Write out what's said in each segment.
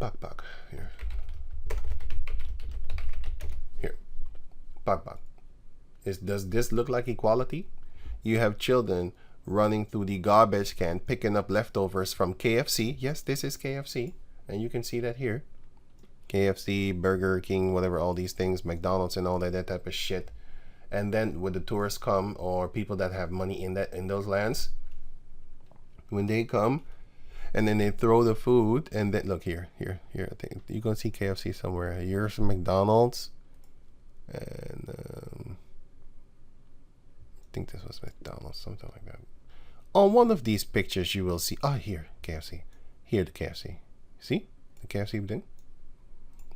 Bak. Here. Here. Bak. Does this look like equality? You have children running through the garbage can, picking up leftovers from KFC. Yes, this is KFC. And you can see that here. KFC, Burger King, whatever, all these things, McDonald's and all that type of shit. And then when the tourists come, or people that have money in those lands, when they come, and then they throw the food, and then look here. I think you're gonna see KFC somewhere. Here's McDonald's, and I think this was McDonald's, something like that. On one of these pictures, you will see. Oh, here, KFC. Here, the KFC. See the KFC thing?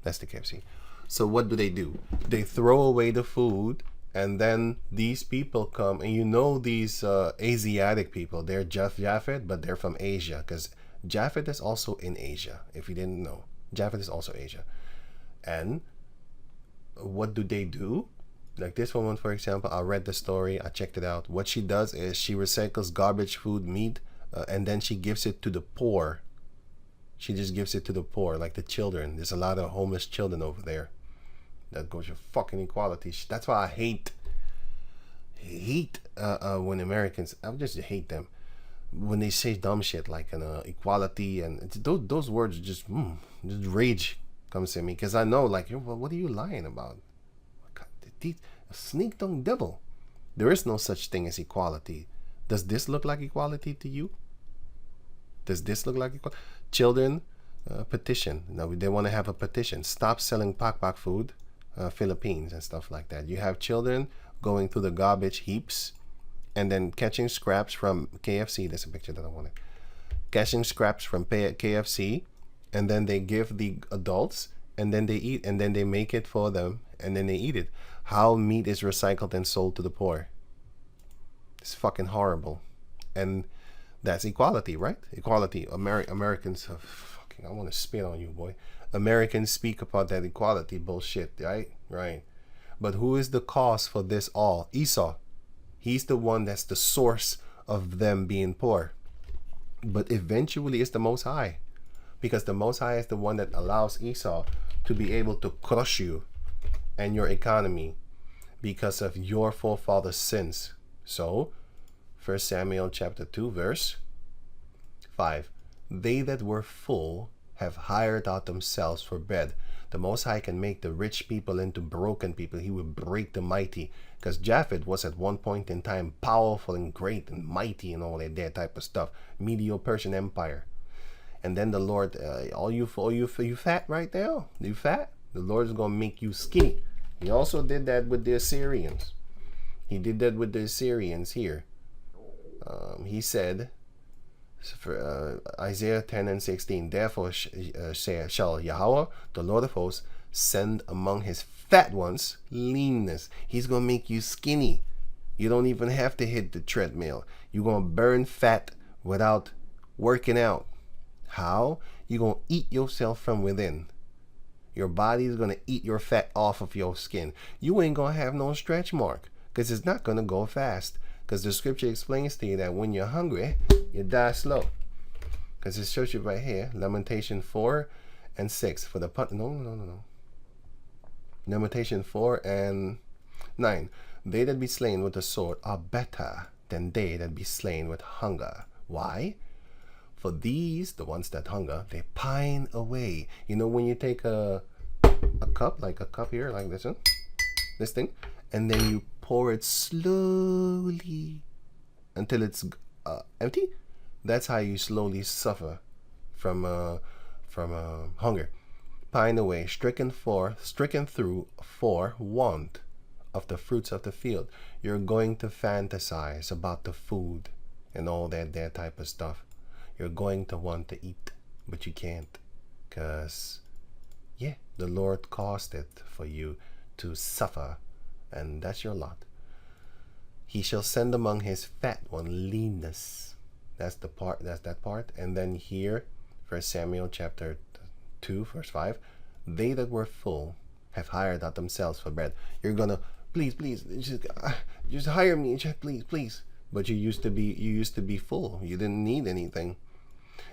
That's the KFC. So what do? They throw away the food, and then these people come, and you know these Asiatic people. They're Japhet, but they're from Asia, because Japhet is also in Asia. If you didn't know, Japhet is also Asia. And what do? Like this woman, for example, I read the story, I checked it out. What she does is she recycles garbage food, meat, and then she gives it to the poor. She just gives it to the poor, like the children. There's a lot of homeless children over there. That goes to fucking equality. That's why I hate when Americans, I just hate them when they say dumb shit like equality, and those words just rage comes in me, because I know, like, what are you lying about? A sneak tongue devil. There is no such thing as equality. Does this look like equality to you? Does this look like equality? Children petition. Now they want to have a petition. Stop selling pak food, Philippines and stuff like that. You have children going through the garbage heaps and then catching scraps from KFC. There's a picture that I wanted. Catching scraps from KFC, and then they give the adults, and then they eat, and then they make it for them, and then they eat it. How meat is recycled and sold to the poor. It's fucking horrible. And that's equality, right? Equality. Americans have fucking, I want to spit on you, boy. Americans speak about that equality bullshit, right? Right. But who is the cause for this all? Esau. He's the one that's the source of them being poor. But eventually it's the Most High. Because the Most High is the one that allows Esau to be able to crush you and your economy because of your forefathers' sins. So, 1 Samuel chapter 2, verse 5. They that were full have hired out themselves for bread. The Most High can make the rich people into broken people. He will break the mighty. Because Japhet was at one point in time powerful and great and mighty and all that type of stuff. Medo-Persian Empire. And then the Lord, all you fat right now? You fat? The Lord is going to make you skinny. He also did that with the Assyrians. He did that with the Assyrians here. He said, for Isaiah 10 and 16, therefore shall Yahweh, the Lord of hosts, send among his fat ones leanness. He's going to make you skinny. You don't even have to hit the treadmill. You're going to burn fat without working out. How? You're going to eat yourself from within. Your body is going to eat your fat off of your skin. You ain't going to have no stretch mark, because it's not going to go fast. Because the scripture explains to you that when you're hungry, you die slow. Because it shows you right here, Lamentation 4 and 6. For the no. Lamentation 4 and 9. They that be slain with the sword are better than they that be slain with hunger. Why? For these, the ones that hunger, they pine away. You know when you take a cup, like a cup here, like this one, this thing, and then you pour it slowly until it's empty? That's how you slowly suffer from hunger. Pine away, stricken through for want of the fruits of the field. You're going to fantasize about the food and all that type of stuff. You're going to want to eat, but you can't, because, yeah, the Lord caused it for you to suffer, and that's your lot. He shall send among his fat one leanness. That's that part. And then here, 1 Samuel chapter 2, verse 5, they that were full have hired out themselves for bread. You're gonna, please, just hire me, please. But you used to be full. You didn't need anything.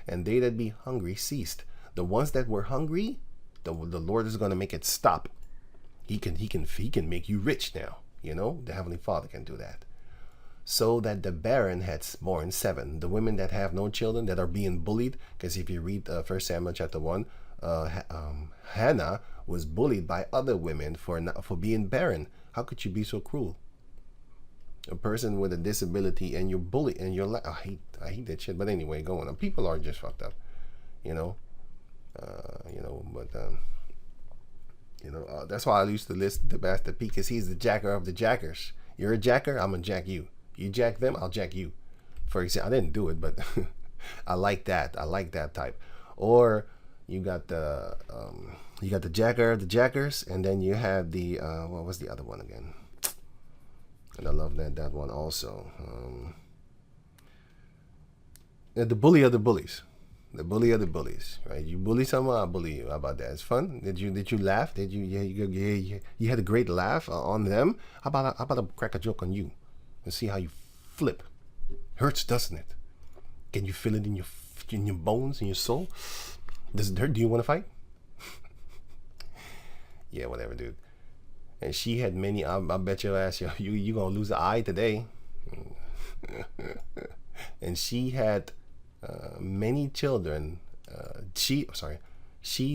And they that be hungry ceased. The ones that were hungry, the Lord is going to make it stop. He can make you rich now. You know, the Heavenly Father can do that. So that the barren had born 7. The women that have no children, that are being bullied, because if you read 1 Samuel chapter 1, Hannah was bullied by other women for being barren. How could you be so cruel? A person with a disability and you're bullied and you're like, I hate that shit. But anyway, going on. People are just fucked up, you know. That's why I used to list the Master P, because he's the jacker of the jackers. You're a jacker, I'm gonna jack you. You jack them, I'll jack you. For example, I didn't do it, but I like that. I like that type. Or you got the jacker of the jackers, and then you have the what was the other one again? And I love that one also. The bully of the bullies. The bully of the bullies, right? You bully someone, I'll bully you. How about that? It's fun. Did you laugh? You had a great laugh on them? How about I crack a joke on you and see how you flip? Hurts, doesn't it? Can you feel it in your bones, in your soul? Does it hurt? Do you want to fight? Yeah, whatever, dude. And she had many. I bet your ass, you gonna lose an eye today. And she had many children. She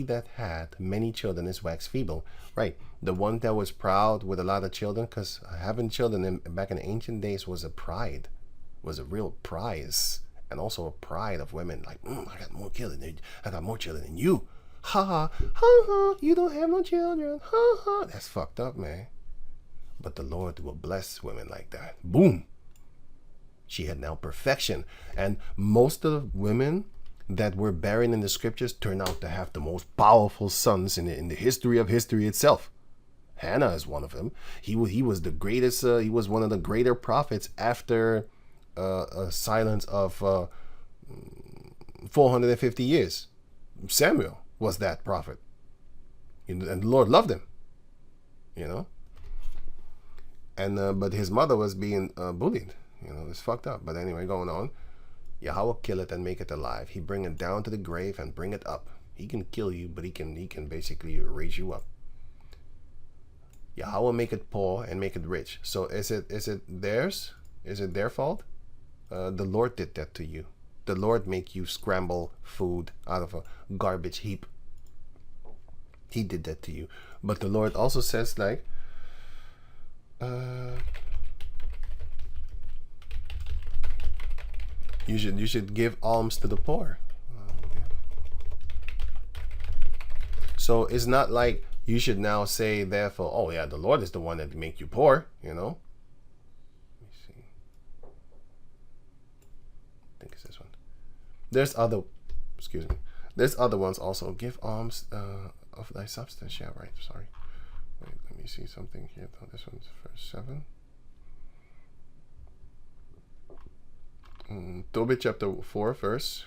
that had many children is waxed feeble. Right, the one that was proud with a lot of children, because having children back in the ancient days was a pride, was a real prize, and also a pride of women. Like, I got more children. I got more children than you. Ha ha ha ha. You don't have no children. Ha ha. That's fucked up, man. But the Lord will bless women like that. Boom. She had now perfection. And most of the women that were barren in the scriptures turned out to have the most powerful sons in the history of history itself. Hannah is one of them. He was the greatest. He was one of the greater prophets after a silence of 450 years. Samuel was that prophet. And the Lord loved him. You know. And but his mother was being bullied. You know, it's fucked up. But anyway, going on. Yahweh kill it and make it alive. He bring it down to the grave and bring it up. He can kill you, but he can basically raise you up. Yahweh make it poor and make it rich. So is it theirs? Is it their fault? The Lord did that to you. The Lord make you scramble food out of a garbage heap. He did that to you. But the Lord also says, like, you should give alms to the poor. So it's not like you should now say, therefore, oh yeah, the Lord is the one that make you poor, you know. Let me see. I think it's this one. There's other ones also. Give alms of thy substance. Yeah, right. Sorry. Wait, let me see something here. Oh, this one's verse 7. Tobit chapter 4 verse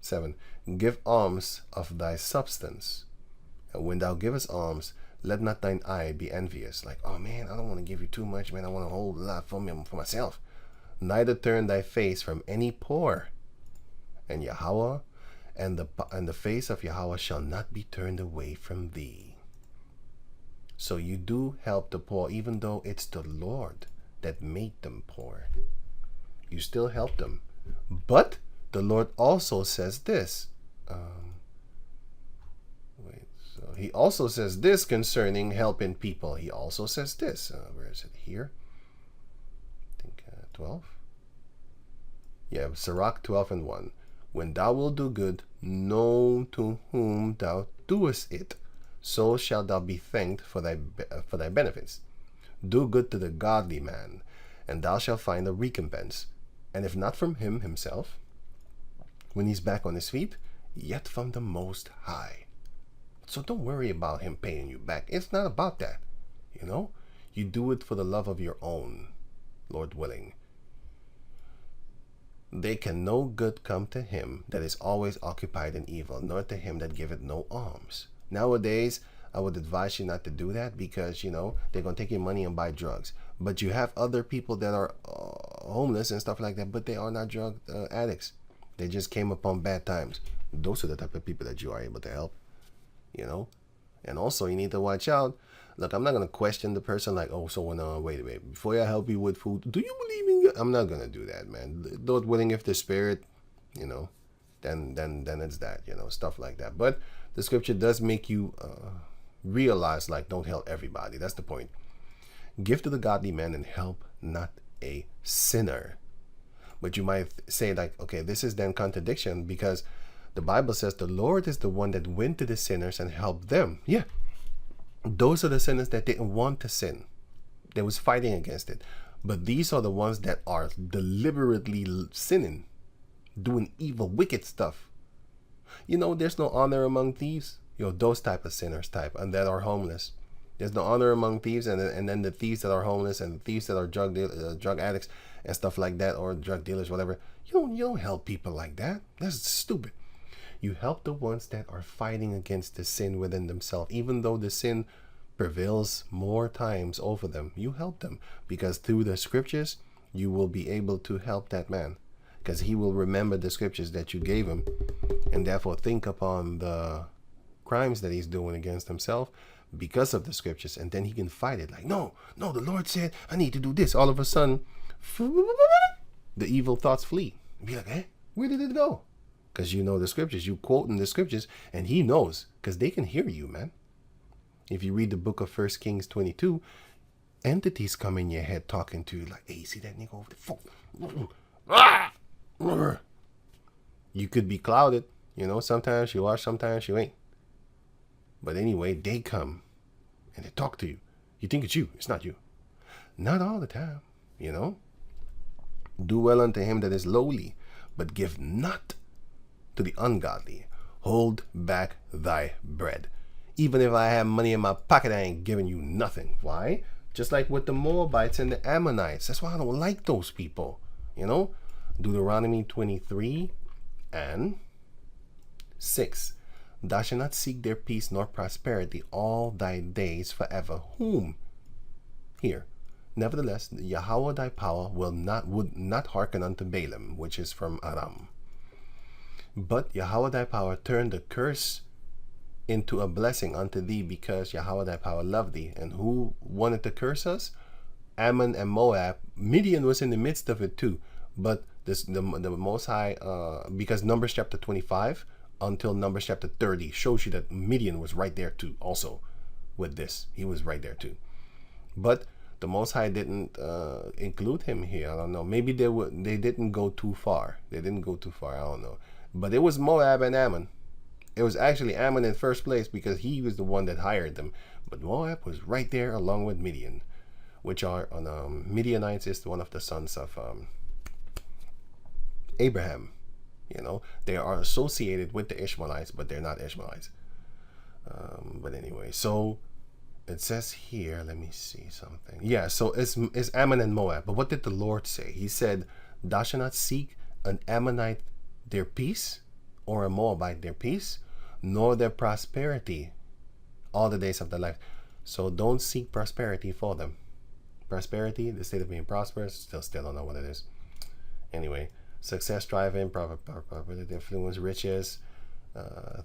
7. Give alms of thy substance, and when thou givest alms, let not thine eye be envious. Like, oh man, I don't want to give you too much, man. I want to hold a lot for myself. Neither turn thy face from any poor, and Yahweh and the face of Yahweh shall not be turned away from thee. So you do help the poor, even though it's the Lord that made them poor. You still help them. But the Lord also says this. So he also says this concerning helping people. He also says this. Where is it? Here? I think 12. Yeah, Sirach 12:1. When thou wilt do good, know to whom thou doest it, so shalt thou be thanked for thy benefits. Do good to the godly man, and thou shalt find a recompense. And if not from him himself, when he's back on his feet, yet from the Most High. So don't worry about him paying you back. It's not about that. You know, you do it for the love of your own, Lord willing. They can no good come to him that is always occupied in evil, nor to him that giveth no alms. Nowadays, I would advise you not to do that because, you know, they're going to take your money and buy drugs. But you have other people that are homeless and stuff like that, but they are not drug addicts. They just came upon bad times. Those are the type of people that you are able to help, you know. And also, you need to watch out. Look, I'm not gonna question the person like, oh, so wait a minute, before I help you with food, do you believe in God? I'm not gonna do that, man. Lord willing, if the spirit, you know, then it's that, you know, stuff like that. But the scripture does make you realize, like, don't help everybody. That's the point. Give to the godly man and help not a sinner. But you might say, like, okay, this is then contradiction, because the Bible says the Lord is the one that went to the sinners and helped them. Yeah. Those are the sinners that didn't want to sin. They was fighting against it. But these are the ones that are deliberately sinning, doing evil, wicked stuff. You know, there's no honor among thieves. You know, those type of sinners type, and that are homeless. There's no honor among thieves, and then the thieves that are homeless and the thieves that are drug addicts and stuff like that, or drug dealers, whatever. You don't help people like that. That's stupid. You help the ones that are fighting against the sin within themselves, even though the sin prevails more times over them. You help them, because through the scriptures you will be able to help that man, because he will remember the scriptures that you gave him, and therefore think upon the crimes that he's doing against himself because of the scriptures, and then he can fight it like, no, the Lord said I need to do this. All of a sudden, the evil thoughts flee. Be like, eh, where did it go? Because you know the scriptures, you quoting the scriptures, and he knows, because they can hear you, man. If you read the book of 1 Kings 22, entities come in your head talking to you like, hey, see that nigga over there? You could be clouded, you know, sometimes you are, sometimes you ain't. But anyway, they come and they talk to you. You think it's you, it's not you. Not all the time, you know. Do well unto him that is lowly, but give not to the ungodly. Hold back thy bread. Even if I have money in my pocket, I ain't giving you nothing. Why? Just like with the Moabites and the Ammonites. That's why I don't like those people. You know? Deuteronomy 23 and 6. Thou shalt not seek their peace nor prosperity all thy days forever. Whom? Here. Nevertheless, Yahweh thy power would not hearken unto Balaam, which is from Aram. But Yahweh thy power turned the curse into a blessing unto thee, because Yahweh thy power loved thee. And who wanted to curse us? Ammon and Moab. Midian was in the midst of it too. But the Most High, because Numbers chapter 25 until Numbers chapter 30 shows you that Midian was right there too. Also, with this, he was right there too. But the Most High didn't include him here. I don't know. Maybe they didn't go too far. They didn't go too far. I don't know. But it was Moab and Ammon. It was actually Ammon in first place, because he was the one that hired them. But Moab was right there along with Midian, which are Midianites is one of the sons of Abraham. You know, they are associated with the Ishmaelites, but they're not Ishmaelites. But anyway, so it says here, let me see something. Yeah, so it's Ammon and Moab. But what did the Lord say? He said, thou shalt not seek an Ammonite their peace, or a Moabite their peace, nor their prosperity all the days of their life. So don't seek prosperity for them. Prosperity, the state of being prosperous, still don't know what it is. Anyway, success, thriving, property, influence, riches,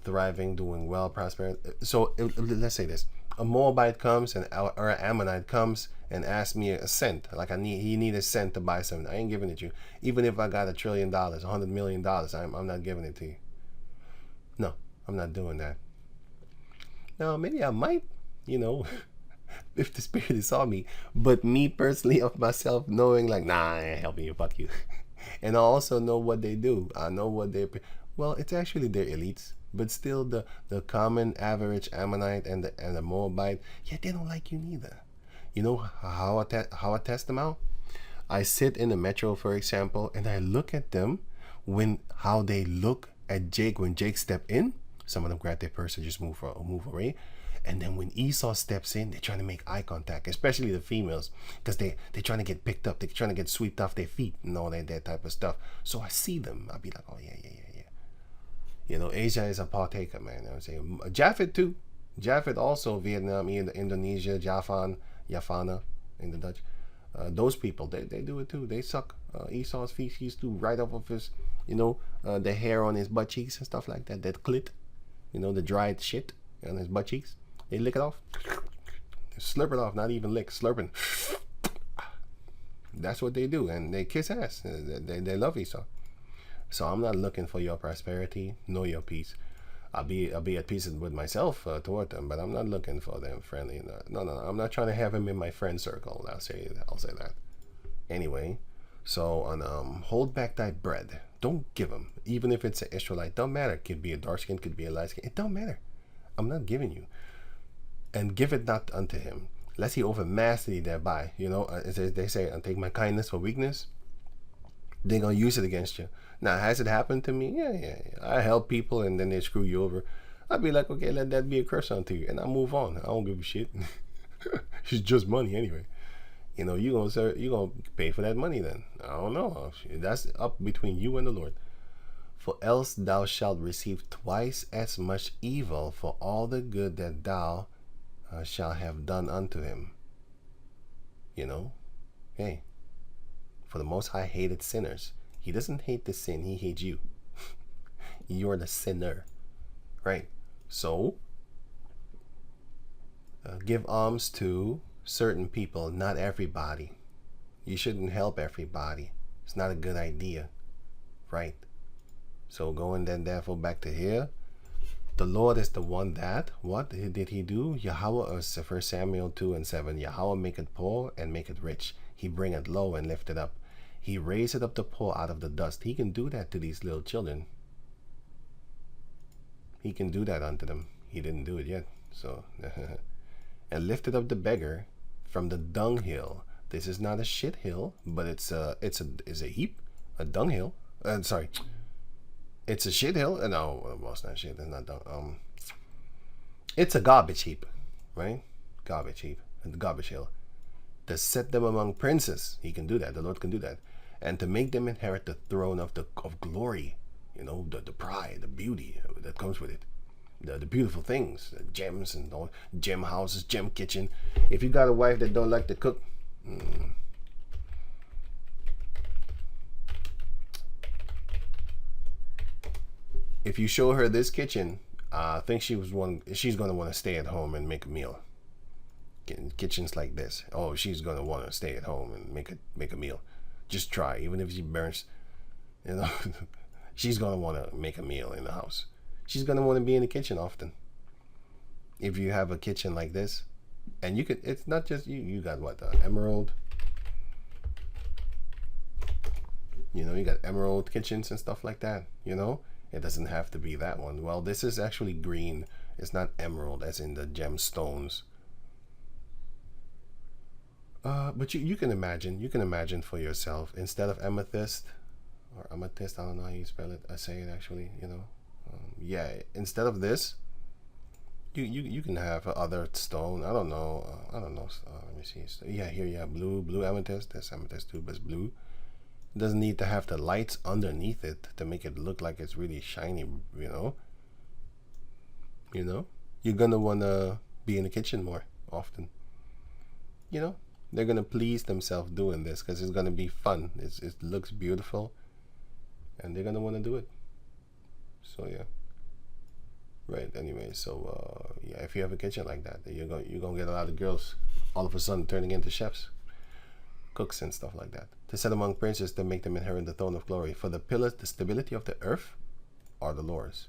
thriving, doing well, prosperity. So let's say this: a Moabite comes or an Ammonite comes and asks me a cent, like he need a cent to buy something. I ain't giving it to you. Even if I got $1 trillion, $100 million, I'm not giving it to you. No, I'm not doing that. Now, maybe I might, you know, if the spirit is on me. But me personally, of myself, knowing like, nah, I ain't helping you, fuck you. And I also know what they do. I know what they, well, it's actually their elites. But still, the common average Ammonite and the Moabite, yeah, they don't like you neither. You know how I test them out? I sit in the metro, for example, and I look at them how they look at Jake when Jake stepped in. Some of them grab their purse and just move away. And then when Esau steps in, they're trying to make eye contact, especially the females, because they're trying to get picked up. They're trying to get swept off their feet and all that type of stuff. So I see them. I'll be like, oh, yeah. You know, Asia is a partaker, man. You know what I'm saying? Japhet, too. Japhet also, Vietnam, Indonesia, Jafana in the Dutch. Those people, they do it too. They suck Esau's feces too, right off of his, the hair on his butt cheeks and stuff like that. That clit, the dried shit on his butt cheeks. They lick it off. They slurp it off, not even lick, slurping. That's what they do, and they kiss ass. They love Esau. So I'm not looking for your prosperity nor your peace. I'll be at peace with myself toward them, but I'm not looking for them friendly. No. I'm not trying to have him in my friend circle. I'll say that. Anyway, so on hold back thy bread. Don't give him, even if it's an Israelite. Don't matter. It could be a dark skin, could be a light skin. It don't matter. I'm not giving you. And give it not unto him, lest he overmaster thee thereby. As they say, and take my kindness for weakness. They're gonna use it against you. Now, has it happened to me? Yeah. I help people and then they screw you over. I'd be like, okay, let that be a curse unto you, and I'll move on. I don't give a shit. It's just money anyway. You gonna pay for that money then. I don't know. That's up between you and the Lord. For else thou shalt receive twice as much evil for all the good that thou shalt have done unto him. Hey, for the Most High hated sinners. He doesn't hate the sin, he hates you. You're the sinner, right? So, give alms to certain people, not everybody. You shouldn't help everybody. It's not a good idea, right? So going then therefore back to here. The Lord is the one that, what did he do? Yahweh, 1 Samuel 2:7, Yahweh maketh poor and maketh rich. He bringeth low and lifteth up. He raiseth up the poor out of the dust. He can do that to these little children. He can do that unto them. He didn't do it yet. So, and lifted up the beggar from the dunghill. This is not a shit hill, but it's a heap, a dunghill. Sorry, it's a shit hill. No, well, it's not shit. It's not dung. It's a garbage heap, right? Garbage heap, and garbage hill. To set them among princes. He can do that. The Lord can do that. And to make them inherit the throne of glory, the pride, the beauty that comes with it, the beautiful things, the gems and all, gem houses, gem kitchen. If you got a wife that don't like to cook, if you show her this kitchen, I think she's going to want to stay at home and make a meal. Kitchens like this, she's going to want to stay at home and make a meal. Just try, even if she burns, she's going to want to make a meal in the house. She's going to want to be in the kitchen often. If you have a kitchen like this, and it's not just you got what, emerald, you got emerald kitchens and stuff like that, it doesn't have to be that one. Well, this is actually green. It's not emerald as in the gemstones. But you can imagine for yourself, instead of amethyst or amethyst, I don't know how you spell it. I say it actually, instead of this, you can have other stone. I don't know. Let me see. Here, blue amethyst. That's amethyst too, but it's blue. It doesn't need to have the lights underneath it to make it look like it's really shiny. You're gonna wanna be in the kitchen more often. They're going to please themselves doing this because it's going to be fun. It looks beautiful. And they're going to want to do it. So, yeah. Right, anyway. So, if you have a kitchen like that, you're going to get a lot of girls all of a sudden turning into chefs, cooks and stuff like that. To set among princes to make them inherit the throne of glory. For the pillars, the stability of the earth are the Lord's.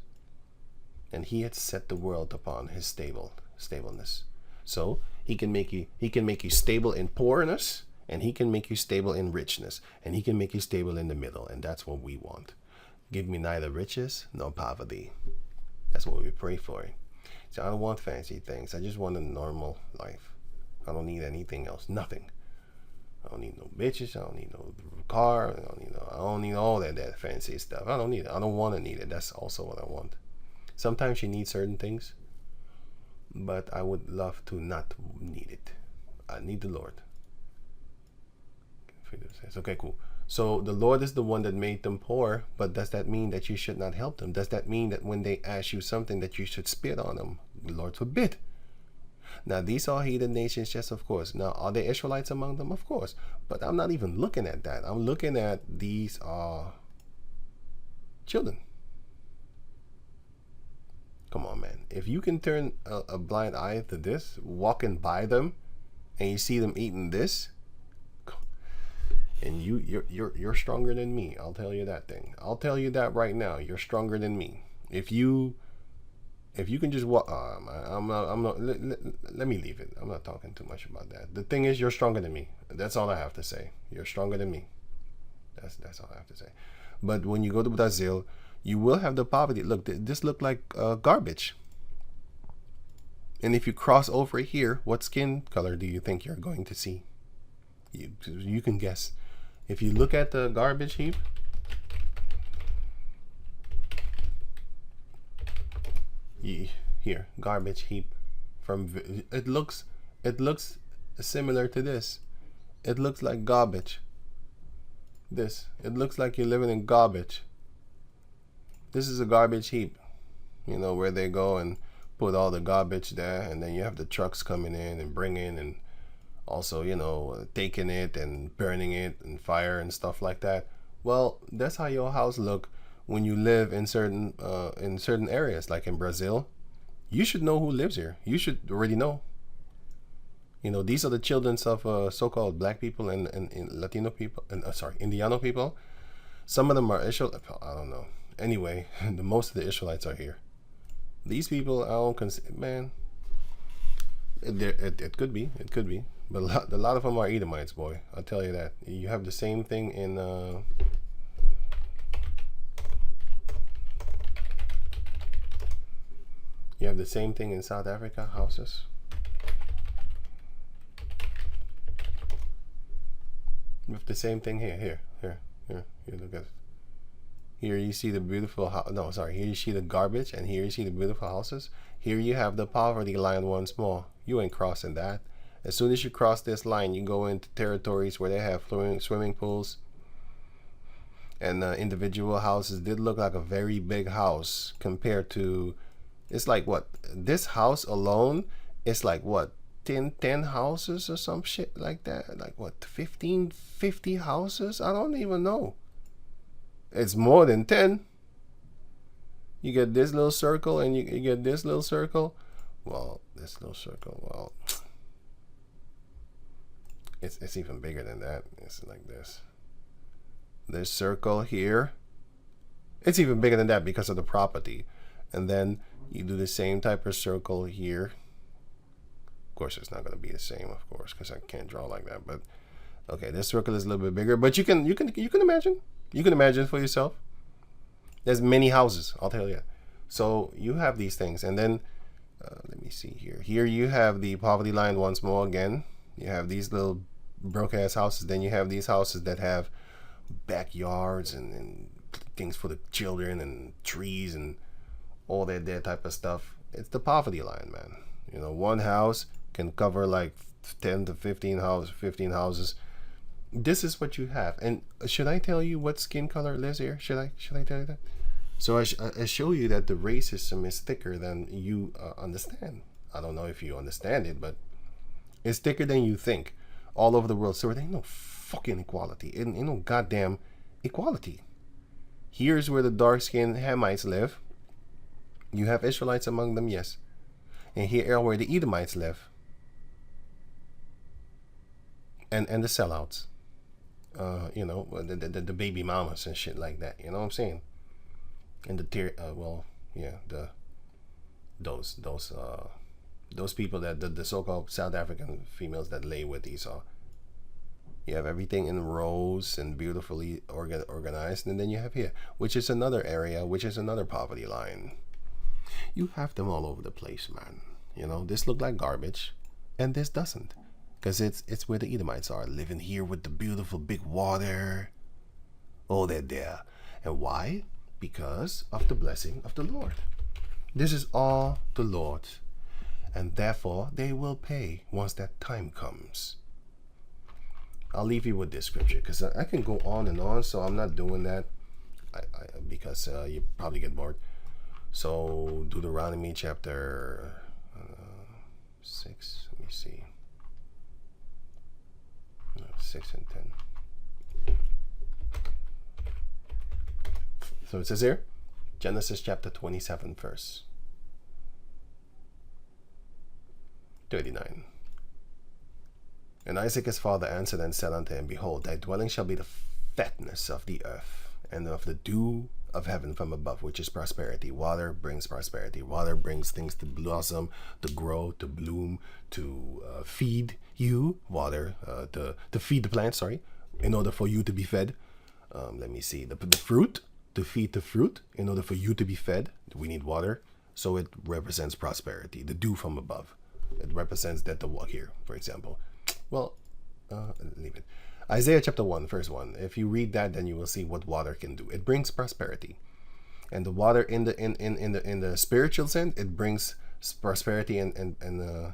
And he had set the world upon his stableness. So he can make you stable in poorness, and he can make you stable in richness, and he can make you stable in the middle, and that's what we want. Give me neither riches nor poverty. That's what we pray for. So I don't want fancy things. I just want a normal life. I don't need anything else. Nothing. I don't need no bitches. I don't need no car. I don't need all that fancy stuff. I don't need it. I don't want to need it. That's also what I want. Sometimes you need certain things, but I would love to not need it. I need the Lord. Okay, cool. So the Lord is the one that made them poor, but does that mean that you should not help them? Does that mean that when they ask you something that you should spit on them? The Lord forbid. Now, these are heathen nations, yes, of course. Now, are there Israelites among them? Of course. But I'm not even looking at that. I'm looking at these are children. Come on, man. If you can turn a blind eye to this, walking by them, and you see them eating this, and you're stronger than me. I'll tell you that thing. I'll tell you that right now. You're stronger than me. If you can just walk, I'm not. Let me leave it. I'm not talking too much about that. The thing is, you're stronger than me. That's all I have to say. You're stronger than me. That's all I have to say. But when you go to Brazil, you will have the poverty. Look, this look like garbage. And if you cross over here, what skin color do you think you're going to see? You can guess. If you look at the garbage heap, here, garbage heap, it looks similar to this. It looks like garbage. It looks like you're living in garbage. This is a garbage heap, you know, where they go and put all the garbage there, and then you have the trucks coming in and bringing, and also, you know, taking it and burning it and fire and stuff like that. Well, that's how your house look when you live in certain areas, like in Brazil. You should know who lives here. You should already know. You know, these are the children of so-called black people and Latino people, and Indiano people. Some of them are Israel. I don't know. Anyway, most of the Israelites are here. These people, I don't consider, man. It could be. It could be. But a lot of them are Edomites, boy. I'll tell you that. You have the same thing in you have the same thing in South Africa, houses. You have the same thing here. Here, look at it. Here you see the beautiful here you see the garbage, and here you see the beautiful houses. Here you have the poverty line once more. You ain't crossing that. As soon as you cross this line, you go into territories where they have swimming pools and individual houses. Did look like a very big house compared to, it's like what, this house alone is like what, 10 houses or some shit like that. Like what, 50 houses? I don't even know. It's more than 10. You get this little circle, and you get this little circle. Well, this little circle, well, it's even bigger than that. It's like this. This circle here, it's even bigger than that because of the property. And then you do the same type of circle here. Of course, it's not going to be the same, of course, because I can't draw like that. But okay, this circle is a little bit bigger. But you can imagine. You can imagine for yourself. There's many houses, I'll tell you. So you have these things, and then let me see here. Here you have the poverty line once more again. You have these little broke ass houses. Then you have these houses that have backyards and things for the children and trees and all that type of stuff. It's the poverty line, man. You know, one house can cover like 10 to 15 houses. This is what you have. And should I tell you what skin color lives here? Should I tell you that? So I show you that the racism is thicker than you understand. I don't know if you understand it, but it's thicker than you think all over the world. So there ain't no fucking equality. Ain't no goddamn equality. Here's where the dark-skinned Hamites live. You have Israelites among them, yes. And here are where the Edomites live. And the sellouts. You know, the baby mamas and shit like that. You know what I'm saying? And the Tare, those people that the so-called South African females that lay with Esau. You have everything in rows and beautifully organized, and then you have here, which is another area, which is another poverty line. You have them all over the place, man. You know, this look like garbage, and this doesn't, because it's where the Edomites are, living here with the beautiful big water. Oh, they're there. And why? Because of the blessing of the Lord. This is all the Lord's, and therefore they will pay once that time comes. I'll leave you with this scripture, because I can go on and on, so I'm not doing that because you probably get bored. So Deuteronomy chapter 6. Let me see. No, 6 and 10. So it says here, Genesis chapter 27, verse 39. And Isaac his father answered and said unto him, Behold, thy dwelling shall be the fatness of the earth, and of the dew of heaven from above, which is prosperity. Water brings prosperity. Water brings things to blossom, to grow, to bloom, to feed you. Water to feed the plant, sorry, in order for you to be fed. Let me see. The fruit, to feed the fruit, in order for you to be fed, we need water. So it represents prosperity. The dew from above. It represents that the water here, for example. Well, leave it. Isaiah chapter 1, verse 1. If you read that, then you will see what water can do. It brings prosperity. And the water in the spiritual sense, it brings prosperity and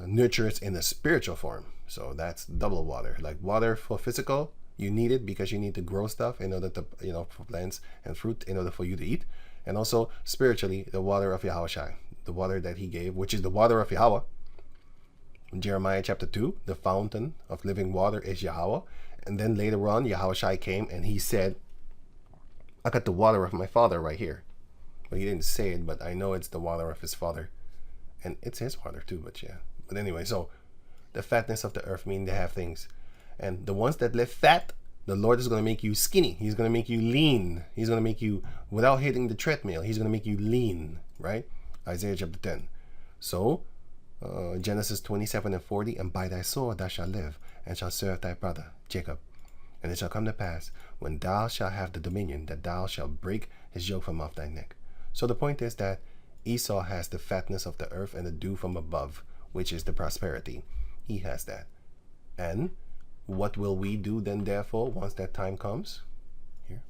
nurtures in a spiritual form. So that's double water. Like water for physical, you need it because you need to grow stuff in order to, for plants and fruit in order for you to eat. And also spiritually, the water of Yahushua, the water that he gave, which is the water of Yahweh. In Jeremiah chapter 2, the fountain of living water is Yahweh. And then later on, Yahushua came and he said, I got the water of my father right here. Well, he didn't say it, but I know it's the water of his father. And it's his water too, but yeah. But anyway, so the fatness of the earth mean they have things. And the ones that live fat, the Lord is going to make you skinny. He's going to make you lean. He's going to make you, without hitting the treadmill, he's going to make you lean, right? Isaiah chapter 10. So, Genesis 27 and 40, and by thy sword thou shalt live, and shalt serve thy brother Jacob. And it shall come to pass, when thou shalt have the dominion, that thou shalt break his yoke from off thy neck. So the point is that Esau has the fatness of the earth and the dew from above, which is the prosperity. He has that. And what will we do then, therefore, once that time comes? Here.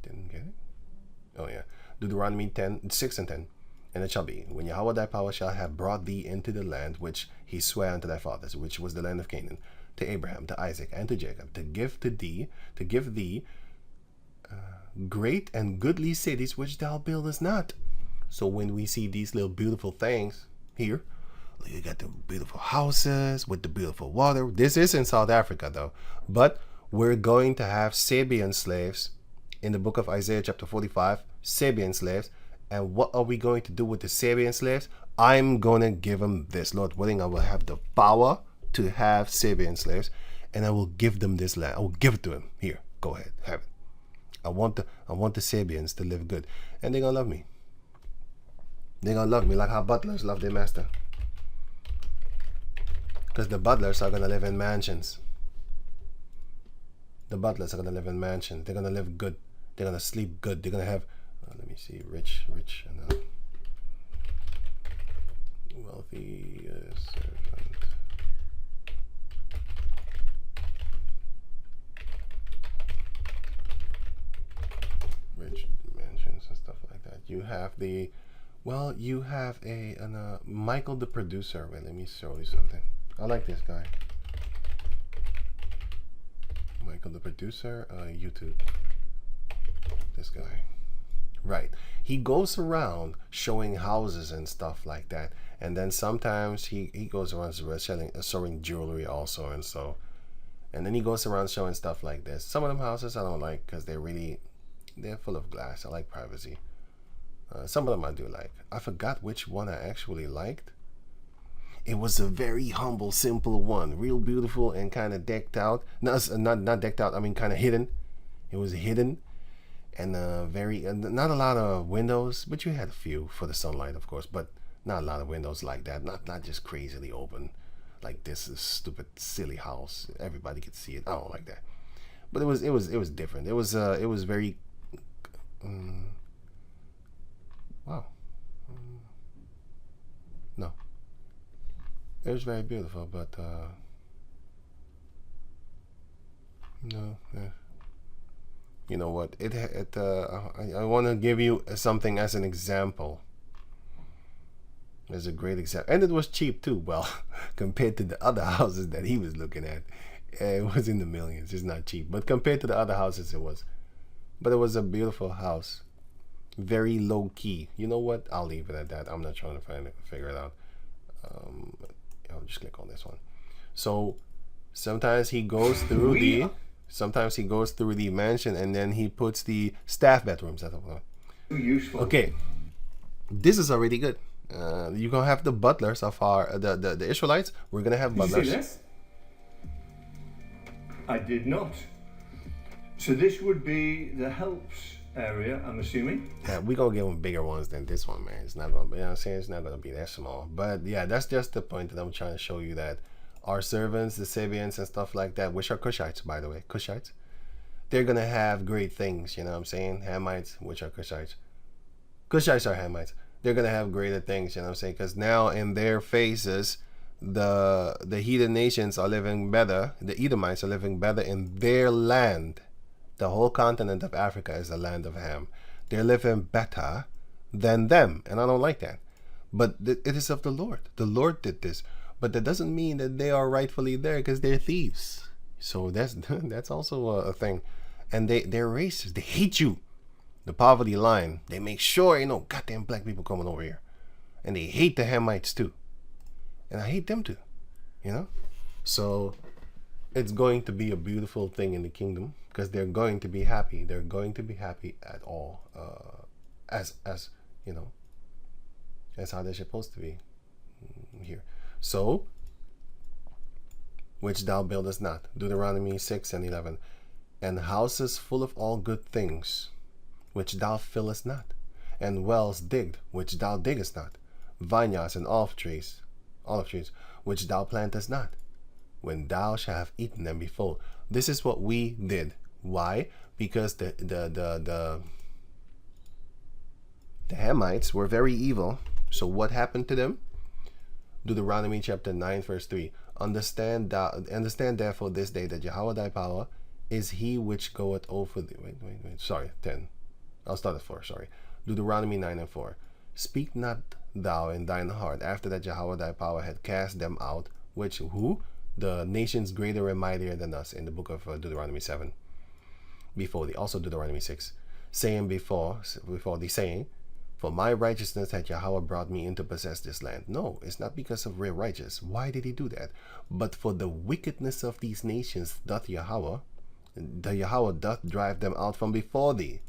Didn't get it? Oh, yeah. Deuteronomy 6 and 10. And it shall be, when Yahweh thy power shall have brought thee into the land which he sware unto thy fathers, which was the land of Canaan, to Abraham, to Isaac, and to Jacob, to give thee great and goodly cities which thou buildest not. So when we see these little beautiful things here, you got the beautiful houses with the beautiful water. This is in South Africa though, but we're going to have Sabian slaves in the book of Isaiah chapter 45, Sabian slaves. And what are we going to do with the Sabian slaves? I'm going to give them this. Lord willing, I will have the power to have Sabian slaves, and I will give them this land. I will give it to them. Here, go ahead, have it. I want the Sabians to live good, and they're gonna love me. They're gonna love me like how butlers love their master. Because the butlers are gonna live in mansions. The butlers are gonna live in mansions. They're gonna live good. They're gonna sleep good. They're gonna have. Let me see, rich, and wealthy servant. Rich mansions and stuff like that. You have the, well, you have a Michael the producer. Wait, let me show you something. I like this guy. Michael the producer, YouTube. This guy. Right. He goes around showing houses and stuff like that. And then sometimes he goes around showing jewelry also. And then he goes around showing stuff like this. Some of them houses I don't like because they're full of glass. I like privacy. Some of them I do like. I forgot which one I actually liked. It was a very humble, simple one. Real beautiful and kind of decked out. Not decked out, I mean kind of hidden. It was hidden. And not a lot of windows, but you had a few for the sunlight, of course, but not a lot of windows like that. Not just crazily open, like this is stupid, silly house. Everybody could see it. I don't like that. But it was different. It was very, wow. No, it was very beautiful, but no. Yeah. You know what? I want to give you something as an example. As a great example, and it was cheap too. Well, compared to the other houses that he was looking at, it was in the millions. It's not cheap, but compared to the other houses, it was. But it was a beautiful house. very low key. You know what? I'll leave it at that. I'm not trying to figure it out. I'll just click on this one. So sometimes he goes through the mansion, and then he puts the staff bedrooms. Useful. Okay, this is already good. You're gonna have the butlers of our the Israelites. We're gonna have butlers. Did you see this? I did not. So this would be the helps area, I'm assuming. Yeah, we're gonna give them bigger ones than this one, man. It's not gonna be, you know what I'm saying, it's not gonna be that small. But yeah, that's just the point that I'm trying to show you, that our servants, the Sabians and stuff like that, which are Cushites, by the way, Cushites, they're gonna have great things, you know what I'm saying? Hamites, which are Cushites. Cushites are Hamites. They're gonna have greater things, you know what I'm saying? Because now in their faces, the heathen nations are living better. The Edomites are living better in their land. The whole continent of Africa is the land of Ham. They're living better than them, and I don't like that. But it is of the Lord. The Lord did this, but that doesn't mean that they are rightfully there, because they're thieves. So that's also a thing. And they're racist. They hate you. The poverty line. They make sure ain't no goddamn black people coming over here, and they hate the Hamites too, and I hate them too. You know, so it's going to be a beautiful thing in the kingdom, because they're going to be happy. They're going to be happy at all, as you know, that's how they're supposed to be here. So, which thou buildest not, Deuteronomy 6:11, and houses full of all good things, which thou fillest not, and wells digged, which thou diggest not, vineyards and olive trees, which thou plantest not, when thou shalt have eaten them before. This is what we did. Why? Because the Hamites were very evil. So what happened to them? Deuteronomy chapter 9 verse 3. Understand therefore this day that Yahweh thy power is he which goeth over thee. Wait. Sorry, 10. I'll start at 4. Sorry. Deuteronomy 9:4. Speak not thou in thine heart after that Yahweh thy power had cast them out, which who? The nations greater and mightier than us, in the book of Deuteronomy 7. Before thee, also Deuteronomy 6, saying before thee, saying, for my righteousness had Yahweh brought me in to possess this land. No, it's not because of real righteous. Why did he do that? But for the wickedness of these nations doth Yahweh doth drive them out from before thee.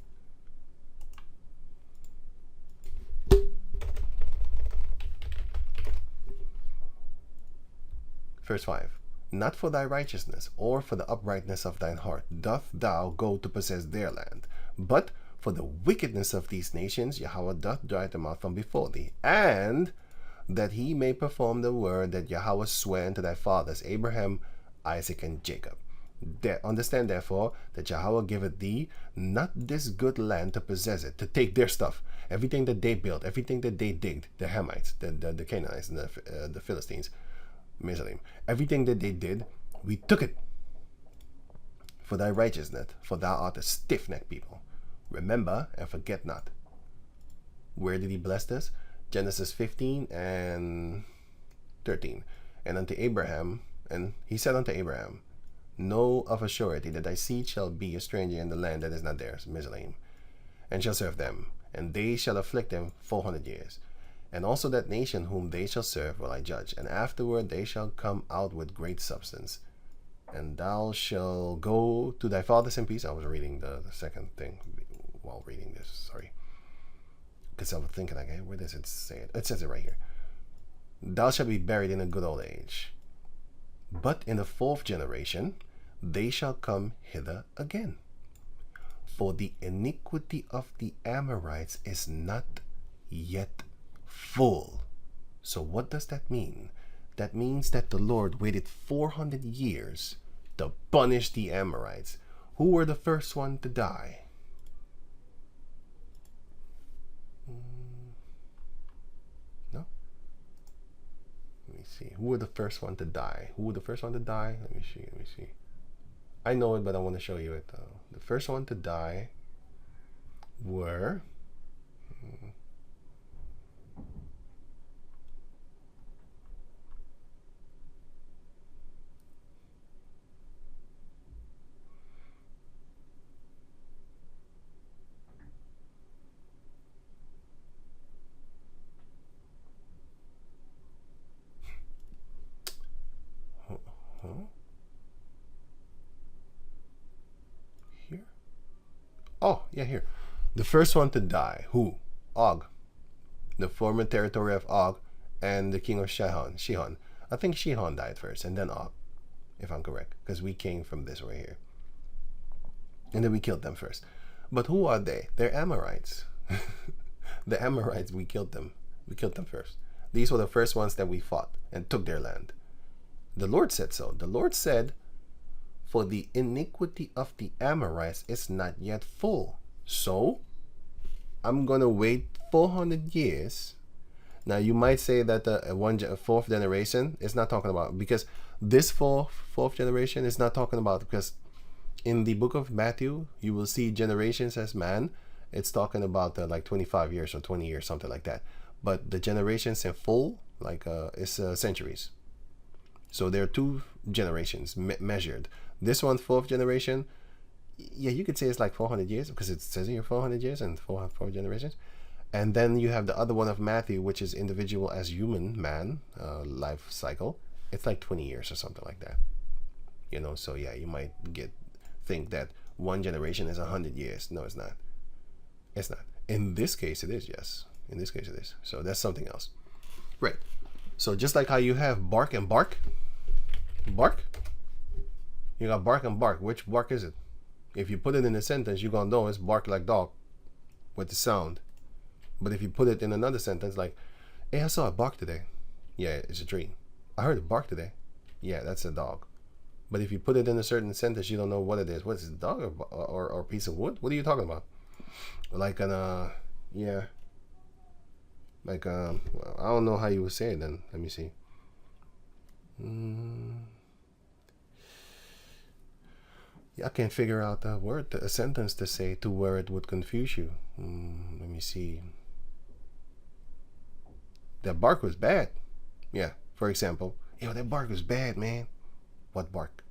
Verse 5. Not for thy righteousness, or for the uprightness of thine heart, doth thou go to possess their land, but for the wickedness of these nations, Yahweh doth drive them out from before thee, and that he may perform the word that Yahweh sware unto thy fathers, Abraham, Isaac, and Jacob. Understand therefore that Yahweh giveth thee not this good land to possess it, to take their stuff, everything that they built, everything that they digged, the Hamites, the Canaanites, and the Philistines, Mizraim, everything that they did, we took it for thy righteousness, for thou art a stiff-necked people. Remember and forget not. Where did he bless us? Genesis 15 and 13. And unto Abraham, and he said unto Abraham, know of a surety that thy seed shall be a stranger in the land that is not theirs, Mizraim, and shall serve them, and they shall afflict them 400 years. And also that nation whom they shall serve will I judge, and afterward they shall come out with great substance. And thou shalt go to thy fathers in peace. I was reading the second thing while reading this, sorry. Because I was thinking, like, hey, where does it say it? It says it right here. Thou shalt be buried in a good old age. But in the 4th generation they shall come hither again. For the iniquity of the Amorites is not yet full. So what does that mean? That means that the Lord waited 400 years to punish the Amorites. Who were the first one to die? No? Let me see. Who were the first one to die? Let me see. I know it, but I want to show you it. The first one to die were... Oh, yeah, here. The first one to die. Who? Og. The former territory of Og and the king of Shihon. I think Shihon died first and then Og, if I'm correct, because we came from this right here. And then we killed them first. But who are they? They're Amorites. The Amorites, we killed them. We killed them first. These were the first ones that we fought and took their land. The Lord said so. The Lord said, for the iniquity of the Amorites is not yet full. So, I'm going to wait 400 years. Now, you might say that the fourth generation is not talking about, because this fourth generation is not talking about, because in the book of Matthew, you will see generations as man. It's talking about like 25 years or 20 years, something like that. But the generations in full, like, is centuries. So there are two generations measured. This one, fourth generation, yeah, you could say it's like 400 years, because it says here 400 years and four generations. And then you have the other one of Matthew, which is individual as human man life cycle. It's like 20 years or something like that. You know, so yeah, you might think that one generation is 100 years. No, it's not. It's not. In this case, it is, yes. In this case, it is. So that's something else. Right. So just like how you have bark and bark. Bark. You got bark and bark. Which bark is it? If you put it in a sentence, you're going to know it's bark like dog with the sound. But if you put it in another sentence, like, hey, I saw a bark today. Yeah, it's a tree. I heard a bark today. Yeah, that's a dog. But if you put it in a certain sentence, you don't know what it is. What is it, a dog or a piece of wood? What are you talking about? Like yeah. Like, well, I don't know how you would say it then. Let me see. Yeah, I can't figure out a sentence to say to where it would confuse you. Let me see. That bark was bad. Yeah, for example. Yo, that bark was bad, man. What bark?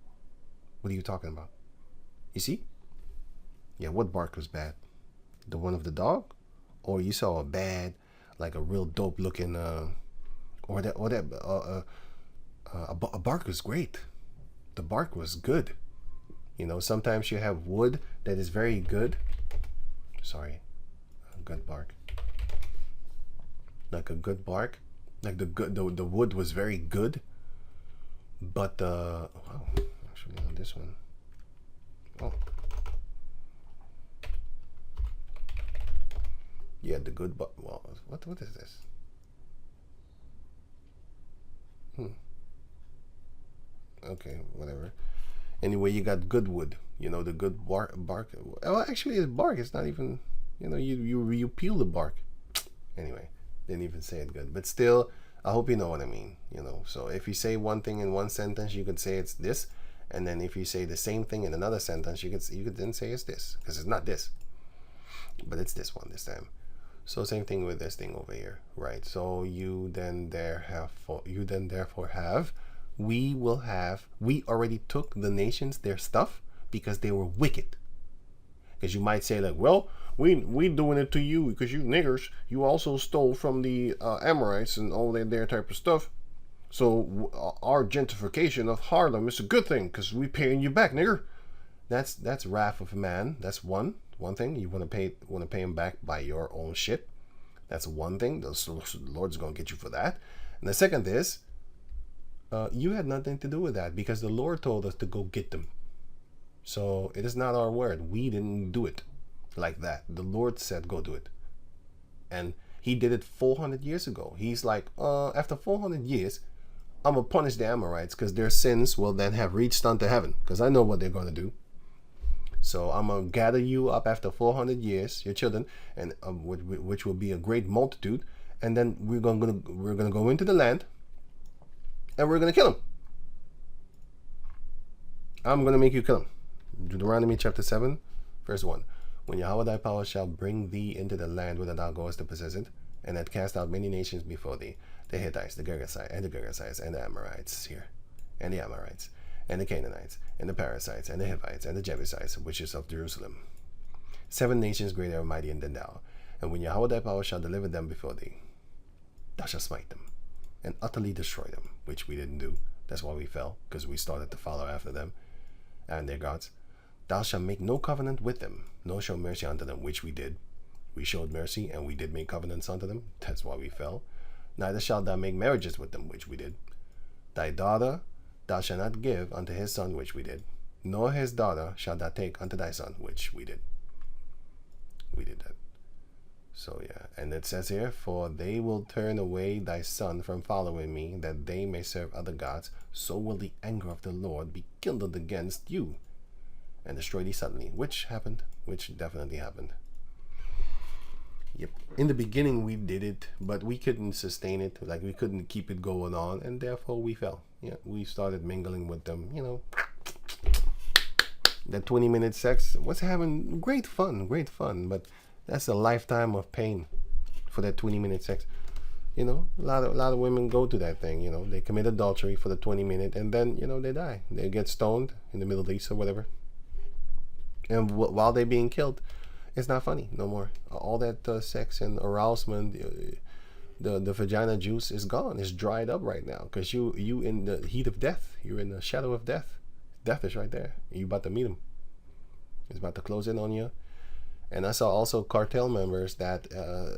What are you talking about? You see? Yeah, what bark was bad? The one of the dog? Or you saw a bad, like a real dope looking, a bark was great. The bark was good. You know, sometimes you have wood that is very good. Sorry, a good bark. Like a good bark. Like the wood was very good. But wow, actually on this one. Oh. Yeah, the good bark. Well, what is this? Okay, whatever. Anyway, you got good wood. You know, the good bark. Well, actually, it's bark. It's not even. You know, you peel the bark. Anyway, didn't even say it good, but still, I hope you know what I mean. You know, so if you say one thing in one sentence, you could say it's this, and then if you say the same thing in another sentence, you could then say it's this, because it's not this, but it's this one this time. So same thing with this thing over here, right? So you then therefore have. We already took the nations their stuff because they were wicked. Because you might say like, well, we doing it to you because you niggers, you also stole from the Amorites and all their type of stuff. So our gentrification of Harlem is a good thing because we paying you back, nigger. That's wrath of man. That's one thing. You want to pay him back by your own shit. That's one thing. The Lord's gonna get you for that. And the second is, you had nothing to do with that because the Lord told us to go get them. So it is not our word. We didn't do it like that. The Lord said go do it. And he did it 400 years ago. He's like, after 400 years, I'm going to punish the Amorites because their sins will then have reached unto heaven, because I know what they're going to do. So I'm going to gather you up after 400 years, your children, and which will be a great multitude. And then we're going to go into the land. And we're going to kill him. I'm going to make you kill him. Deuteronomy chapter 7, verse 1. When Yahweh thy power shall bring thee into the land whither thou goest to possess it, and hath cast out many nations before thee, the Hittites, the Girgashites, and the Amorites here, and the Amorites, and the Canaanites, and the Perizzites, and the Hivites, and the Jebusites, which is of Jerusalem. 7 nations greater and mightier than thou. And when Yahweh thy power shall deliver them before thee, thou shalt smite them, and utterly destroy them, which we didn't do. That's why we fell, because we started to follow after them and their gods. Thou shalt make no covenant with them, nor show mercy unto them, which we did. We showed mercy, and we did make covenants unto them. That's why we fell. Neither shalt thou make marriages with them, which we did. Thy daughter thou shalt not give unto his son, which we did. Nor his daughter shalt thou take unto thy son, which we did. We did that. So yeah, and it says here, for they will turn away thy son from following me, that they may serve other gods. So will the anger of the Lord be kindled against you, and destroy thee suddenly. Which happened, which definitely happened. Yep. In the beginning we did it, but we couldn't sustain it. Like, we couldn't keep it going on, and therefore we fell. Yeah, we started mingling with them, you know. That 20-minute sex was having great fun, but that's a lifetime of pain for that 20-minute sex. You know, a lot of women go to that thing, you know. They commit adultery for the 20-minute, and then, you know, they die. They get stoned in the Middle East or whatever. And while they're being killed, it's not funny no more. All that sex and arousement, the vagina juice is gone. It's dried up right now, because you in the heat of death. You're in the shadow of death. Death is right there. You about to meet him. It's about to close in on you. And I saw also cartel members that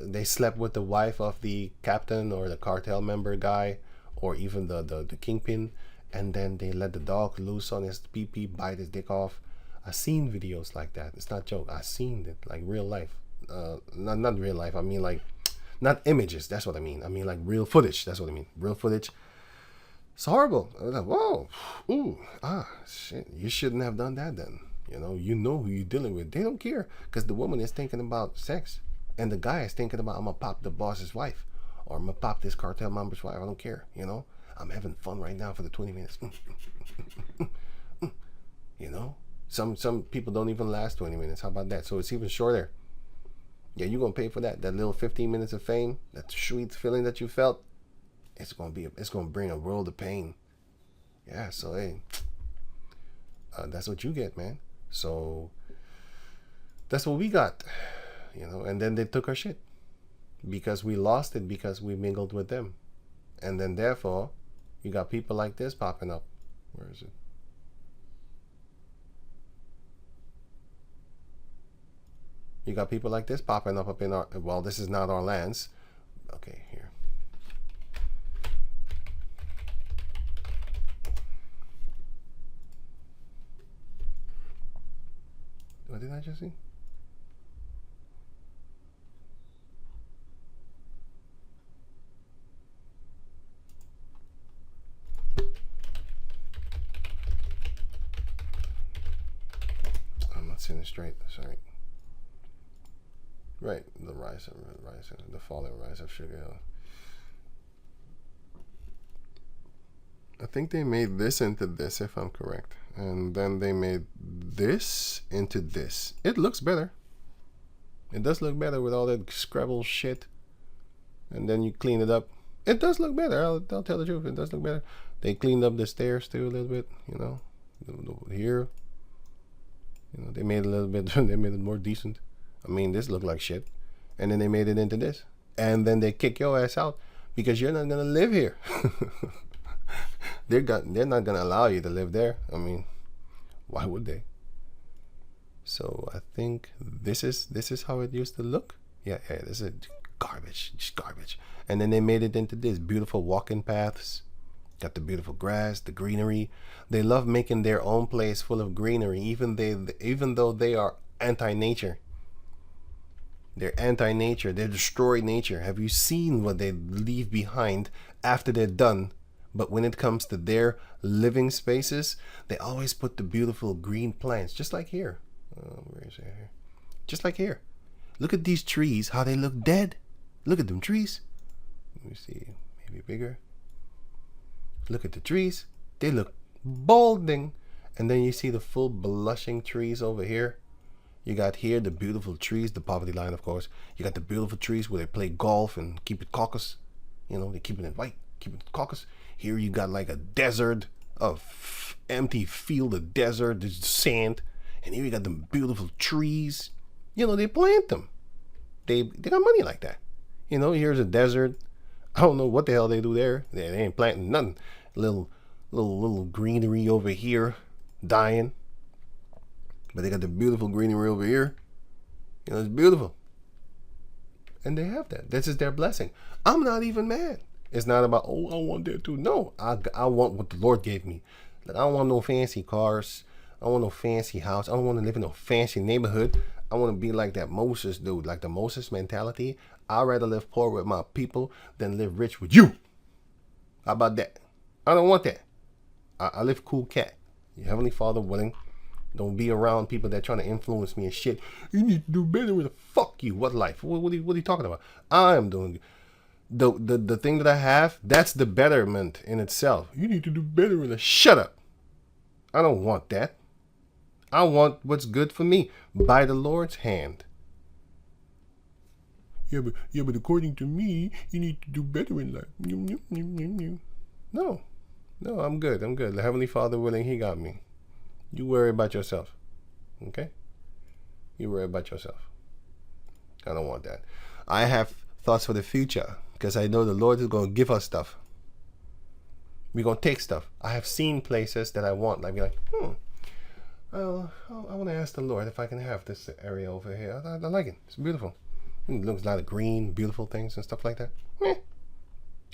they slept with the wife of the captain or the cartel member guy, or even the kingpin, and then they let the dog loose on his pee-pee, bite his dick off. I've seen videos like that. It's not a joke. I've seen it, like real life. Not real life. I mean, like, not images. That's what I mean. I mean, like, real footage. That's what I mean. Real footage. It's horrible. I was like, whoa, ooh, shit. You shouldn't have done that then. You know who you're dealing with. They don't care, because the woman is thinking about sex, and the guy is thinking about, I'm gonna pop the boss's wife, or I'm gonna pop this cartel member's wife. I don't care. You know, I'm having fun right now for the 20 minutes. You know. Some people don't even last 20 minutes. How about that? So it's even shorter. Yeah, you're gonna pay for that. That little 15 minutes of fame, that sweet feeling that you felt. It's gonna bring a world of pain. Yeah. So hey, that's what you get, man. So that's what we got, you know. And then they took our shit because we lost it, because we mingled with them, and then therefore you got people like this popping up. Where is it? You got people like this popping up in our, well, this is not our lands. Okay, here. What did I just see? I'm not seeing it straight, sorry. Right, the fall and rise of Sugar Hill. I think they made this into this, if I'm correct. And then they made this into this. It looks better. It does look better with all that Scrabble shit. And then you clean it up. It does look better. I'll tell the truth. It does look better. They cleaned up the stairs too a little bit, you know. Here. You know, they made it a little bit, they made it more decent. I mean, this looked like shit. And then they made it into this. And then they kick your ass out because you're not going to live here. They're not going to allow you to live there. I mean, why would they? So I think this is how it used to look. Yeah, this is garbage, just garbage. And then they made it into this beautiful walking paths. Got the beautiful grass, the greenery. They love making their own place full of greenery, even though they are anti-nature. They're anti-nature. They destroy nature. Have you seen what they leave behind after they're done? But when it comes to their living spaces, they always put the beautiful green plants, just like here. Where is it here? Just like here. Look at these trees, how they look dead. Look at them trees. Let me see, maybe bigger. Look at the trees. They look balding. And then you see the full blushing trees over here. You got here the beautiful trees, the poverty line, of course. You got the beautiful trees where they play golf and keep it caucus. You know, they keep it in white, keep it caucus. Here you got like a desert, empty field of desert, there's sand. And here you got them beautiful trees. You know, they plant them. They got money like that. You know, here's a desert. I don't know what the hell they do there. They ain't planting nothing. Little greenery over here, dying. But they got the beautiful greenery over here. You know, it's beautiful. And they have that. This is their blessing. I'm not even mad. It's not about, oh, I want that too. No, I want what the Lord gave me. Like, I don't want no fancy cars. I don't want no fancy house. I don't want to live in no fancy neighborhood. I want to be like that Moses dude, like the Moses mentality. I'd rather live poor with my people than live rich with you. How about that? I don't want that. I live cool cat. Your Heavenly Father willing. Don't be around people that trying to influence me and shit. You need to do better with a fuck you. What life? What are you talking about? I am doing the thing that I have. That's the betterment in itself. You need to do better with a shut up. I don't want that. I want what's good for me by the Lord's hand. Yeah, but according to me, you need to do better in life. No, I'm good. The Heavenly Father willing, He got me. You worry about yourself. Okay? You worry about yourself. I don't want that. I have thoughts for the future because I know the Lord is going to give us stuff. We're going to take stuff. I have seen places that I want. Like, be like, I want to ask the Lord if I can have this area over here. I like it. It's beautiful. It looks a lot of green, beautiful things and stuff like that.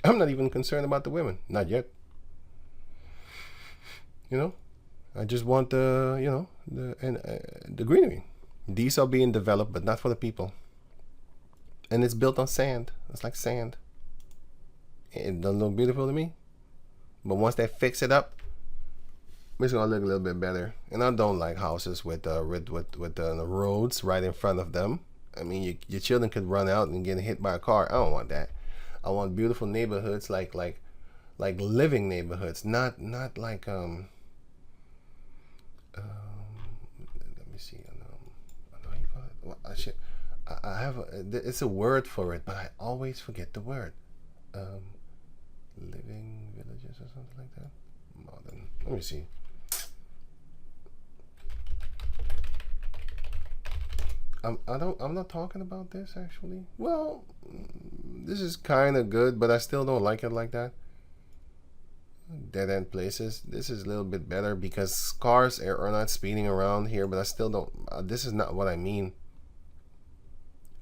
I'm not even concerned about the women. Not yet. You know? I just want the greenery. These are being developed, but not for the people. And it's built on sand. It's like sand. It doesn't look beautiful to me. But once they fix it up, it's gonna look a little bit better. And I don't like houses with the roads right in front of them. I mean, your children could run out and get hit by a car. I don't want that. I want beautiful neighborhoods, like living neighborhoods, not like let me see. I have it's a word for it, but I always forget the word. Living villages or something like that. Modern. Let me see. I'm not talking about this actually. Well, this is kind of good, but I still don't like it like that. Dead end places. This is a little bit better because cars are not speeding around here, but I still don't. This is not what I mean.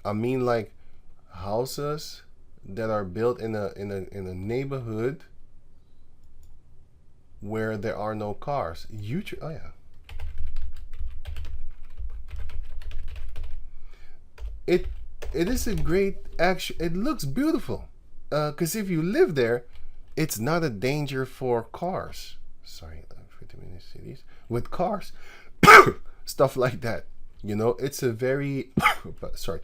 I mean like houses that are built in a neighborhood where there are no cars. Oh yeah. It is a great action. It looks beautiful. Because if you live there, it's not a danger for cars. Sorry, 50-minute cities with cars, stuff like that. You know, it's a very sorry.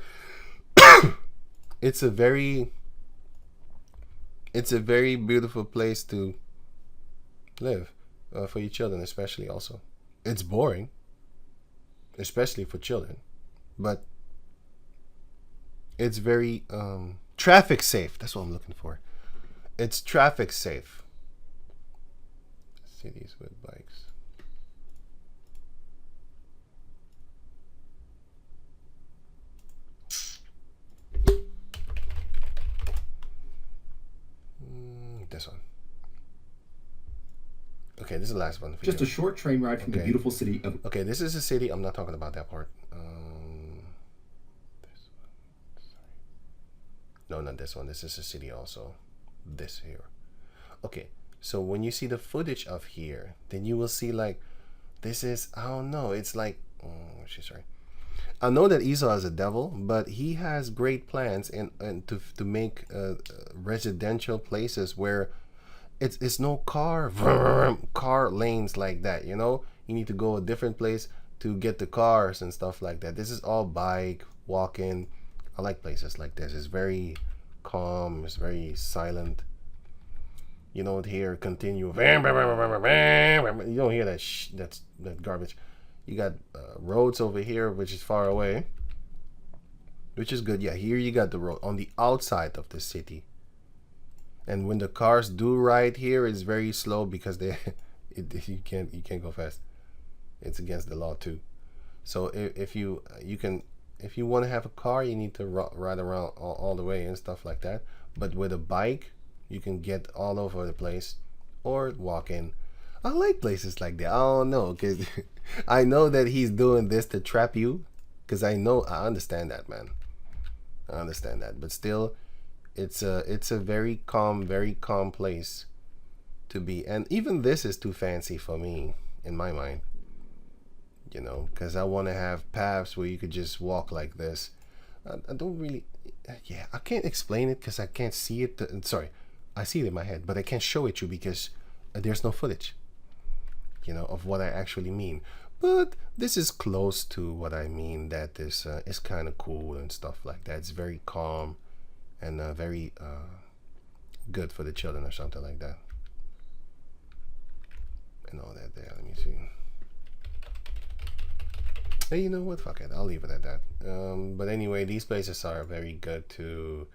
It's a very beautiful place to live for your children, especially. Also, it's boring, especially for children, but it's very traffic safe. That's what I'm looking for. It's traffic safe. Cities with bikes. This one. Okay, this is the last one. Just a short train ride from the beautiful city of... Okay, this is a city. I'm not talking about that part. This one. Sorry. No, not this one. This is a city also. This here. Okay, so when you see the footage of here, then you will see like, this is, I don't know. It's like, sorry. I know that Esau is a devil, but he has great plans and to make residential places where it's no car lanes like that. You know, you need to go a different place to get the cars and stuff like that. This is all bike, walking. I like places like this. It's very calm. It's very silent. You don't hear continue. You don't hear that that garbage. You got roads over here, which is far away, which is good. Yeah, here you got the road on the outside of the city. And when the cars do ride here, it's very slow because you can't go fast. It's against the law too. So if you want to have a car, you need to ride around all the way and stuff like that. But with a bike, you can get all over the place or walk in. I like places like that. I don't know, because I know that he's doing this to trap you, because I understand that, man. I understand that, but still, it's a very calm place to be. And even this is too fancy for me, in my mind, you know, because I want to have paths where you could just walk like this. I don't really, yeah, I can't explain it because I can't see it. Sorry, I see it in my head, but I can't show it to you because there's no footage, you know, of what I actually mean. But this is close to what I mean. That is kind of cool and stuff like that. It's very calm and very good for the children or something like that. And all that there. Let me see. Hey, you know what? Fuck it. I'll leave it at that. But anyway, these places are very good to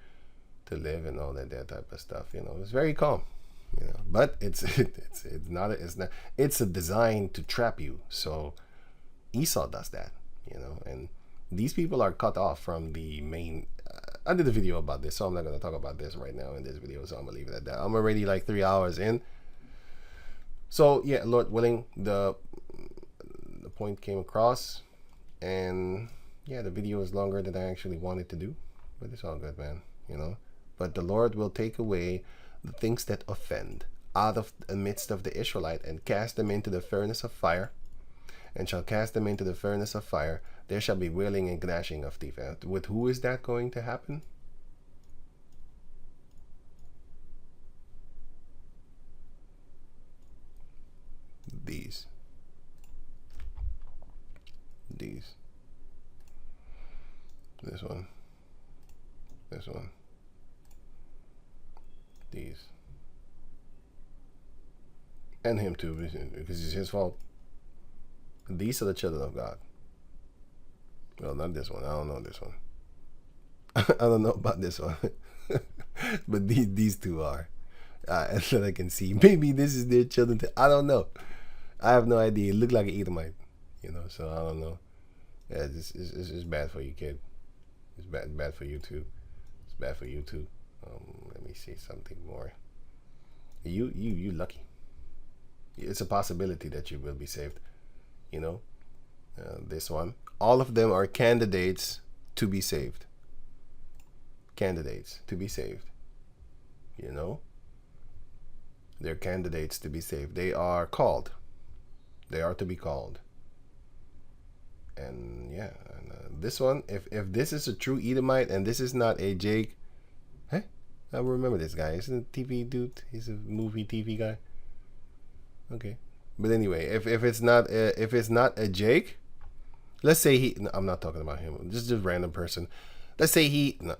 live and all that type of stuff. You know, it's very calm. You know, but it's a design to trap you. So Esau does that. You know, and these people are cut off from the main. I did a video about this, so I'm not gonna talk about this right now in this video. So I'm gonna leave it at that. I'm already like 3 hours in. So yeah, Lord willing, the point came across. And yeah, the video is longer than I actually wanted to do, but it's all good, man, you know. But the Lord will take away the things that offend out of the midst of the Israelite and cast them into the furnace of fire, and shall cast them into the furnace of fire. There shall be wailing and gnashing of teeth. With who is that going to happen? These. This one, these, and him too, because it's his fault. These are the children of God. Well, not this one. I don't know this one. I don't know about this one. But these two are. That's what I can see. Maybe this is their children too. I don't know. I have no idea. It looked like an Edomite, you know, so I don't know. Yeah, it's bad for you, kid. It's bad for you too. It's bad for you too. Let me see something more. You lucky. It's a possibility that you will be saved. You know, this one. All of them are candidates to be saved. Candidates to be saved. You know, they're candidates to be saved. They are called. They are to be called. And yeah, and, this one, if this is a true Edomite and this is not a Jake, hey, I remember this guy. He's a TV dude. He's a movie TV guy. Okay, but anyway, if it's not a Jake, let's say he. No, I'm not talking about him. Just a random person. Let's say he. No,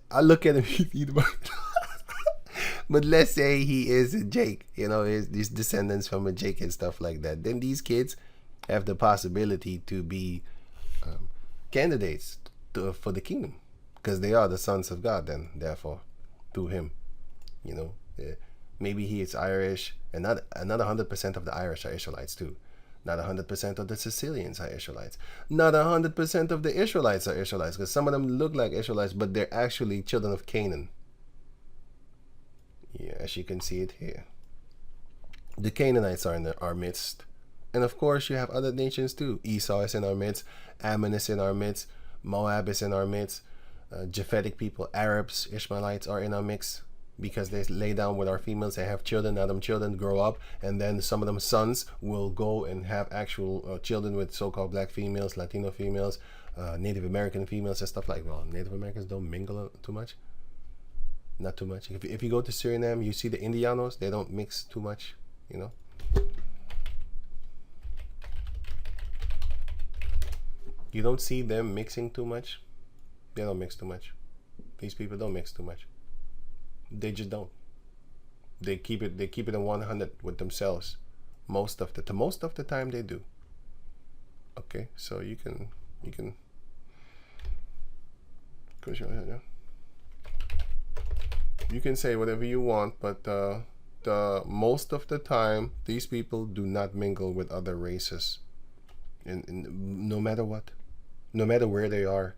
I look at him. He's Edomite. But let's say he is a Jake. You know, his descendants from a Jake and stuff like that. Then these kids have the possibility to be candidates for the kingdom, because they are the sons of God. Then, therefore, through him, you know, maybe he is Irish, and not 100% of the Irish are Israelites too. Not 100% of the Sicilians are Israelites. Not 100% of the Israelites are Israelites, because some of them look like Israelites, but they're actually children of Canaan. Yeah, as you can see it here. The Canaanites are in our midst. And of course, you have other nations too. Esau is in our midst. Ammon is in our midst. Moab is in our midst. Japhetic people, Arabs, Ishmaelites are in our mix, because they lay down with our females. They have children. Now them children grow up, and then some of them sons will go and have actual children with so-called black females, Latino females, Native American females, and stuff like that. Well, Native Americans don't mingle too much. Not too much. If you go to Suriname, you see the Indianos. They don't mix too much, you know. You don't see them mixing too much. They don't mix too much. These people don't mix too much. They just don't. They keep it in 100 with themselves. Most of the time they do. Okay, so you can push your head, yeah. You can say whatever you want, but the most of the time these people do not mingle with other races. In no matter what, no matter where they are.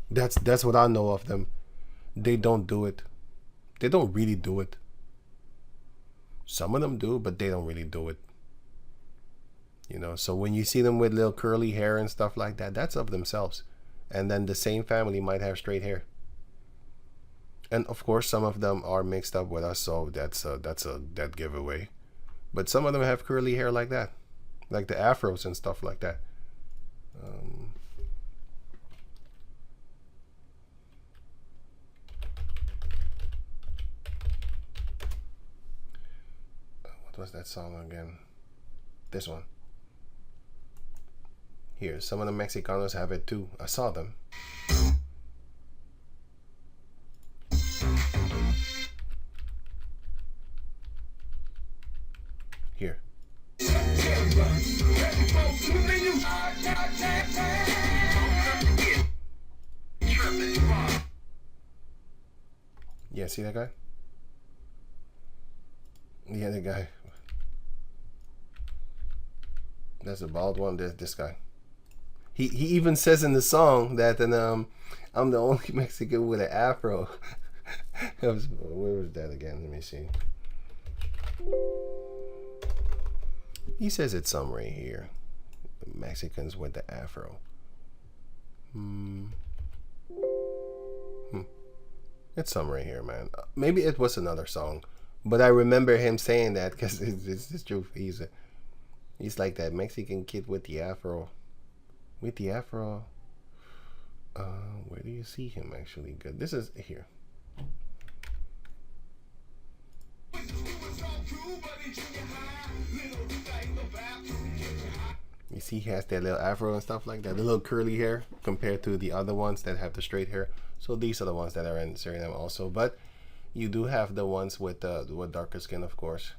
That's what I know of them. They don't do it. They don't really do it. Some of them do, but they don't really do it. You know, so when you see them with little curly hair and stuff like that, that's of themselves. And then the same family might have straight hair. And of course, some of them are mixed up with us, so that's a dead giveaway. But some of them have curly hair like that, like the afros and stuff like that. What was that song again? This one. Here, some of the Mexicanos have it too. I saw them. Here. Yeah, see that guy? Yeah, the guy. That's a bald one. There's this guy. He even says in the song that I'm the only Mexican with an afro. Where was that again? Let me see. He says it's some right here. Mexicans with the afro. It's some right here, man. Maybe it was another song, but I remember him saying that because it's true. He's like that Mexican kid with the afro. With the afro. Where do you see him actually? Good. This is here. You see he has that little afro and stuff like that, the little curly hair compared to the other ones that have the straight hair. So these are the ones that are in Suriname also. But you do have the ones with darker skin, of course.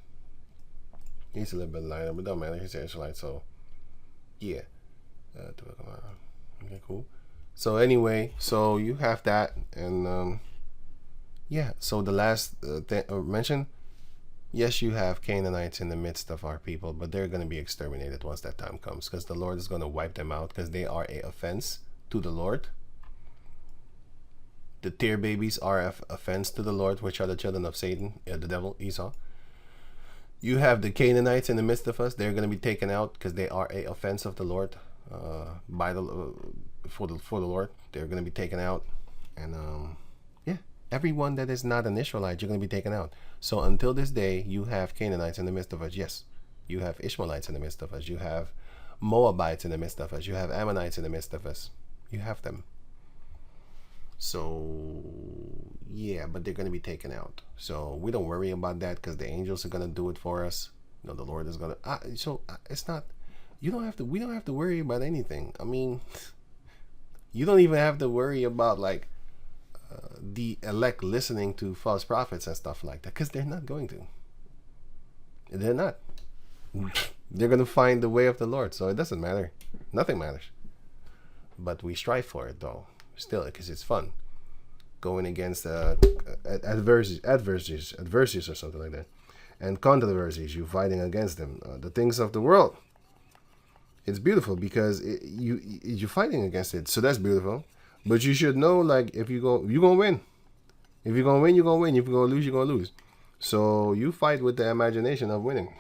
He's a little bit lighter, but don't matter. He's Israelite, so yeah. Okay, cool. So anyway, so you have that, and yeah. So the last thing mentioned. Yes, you have Canaanites in the midst of our people, but they're going to be exterminated once that time comes, because the Lord is going to wipe them out, because they are an offense to the Lord. The Tare babies are an offense to the Lord, which are the children of Satan, the devil, Esau. You have the Canaanites in the midst of us. They're going to be taken out because they are an offense of the Lord, for the Lord. They're going to be taken out, and yeah. Everyone that is not an Israelite, you're going to be taken out. So until this day, you have Canaanites in the midst of us. Yes. You have Ishmaelites in the midst of us. You have Moabites in the midst of us. You have Ammonites in the midst of us. You have them. So, yeah, but they're going to be taken out. So we don't worry about that because the angels are going to do it for us. You know, the Lord is going to... it's not... we don't have to worry about anything. I mean, you don't even have to worry about, like, the elect listening to false prophets and stuff like that, because they're not going to. They're not. They're going to find the way of the Lord, so it doesn't matter. Nothing matters. But we strive for it, though, still, because it's fun. Going against adversities or something like that, and controversies, you fighting against them. The things of the world. It's beautiful because you're fighting against it, so that's beautiful. But you should know, like, if you're going to win. If you're going to win, you're going to win. If you're going to lose, you're going to lose. So you fight with the imagination of winning.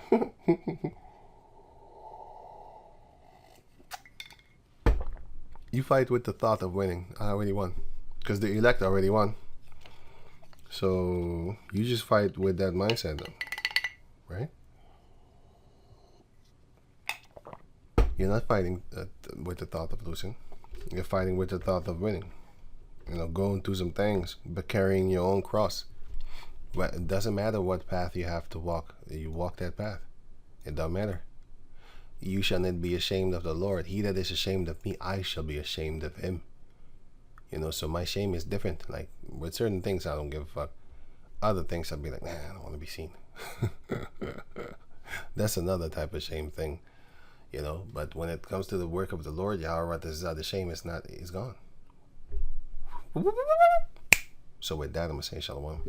You fight with the thought of winning. I already won. Because the elect already won. So you just fight with that mindset, though. Right? You're not fighting with the thought of losing. You're fighting with the thought of winning. You know, going through some things, but carrying your own cross. But it doesn't matter what path you have to walk. You walk that path. It doesn't matter. You shall not be ashamed of the Lord. He that is ashamed of me, I shall be ashamed of him. You know, so my shame is different. Like, with certain things, I don't give a fuck. Other things, I'll be like, nah, I don't want to be seen. That's another type of shame thing. You know, but when it comes to the work of the Lord, Yahweh, the shame is gone. So with that, I'm going to say shalom.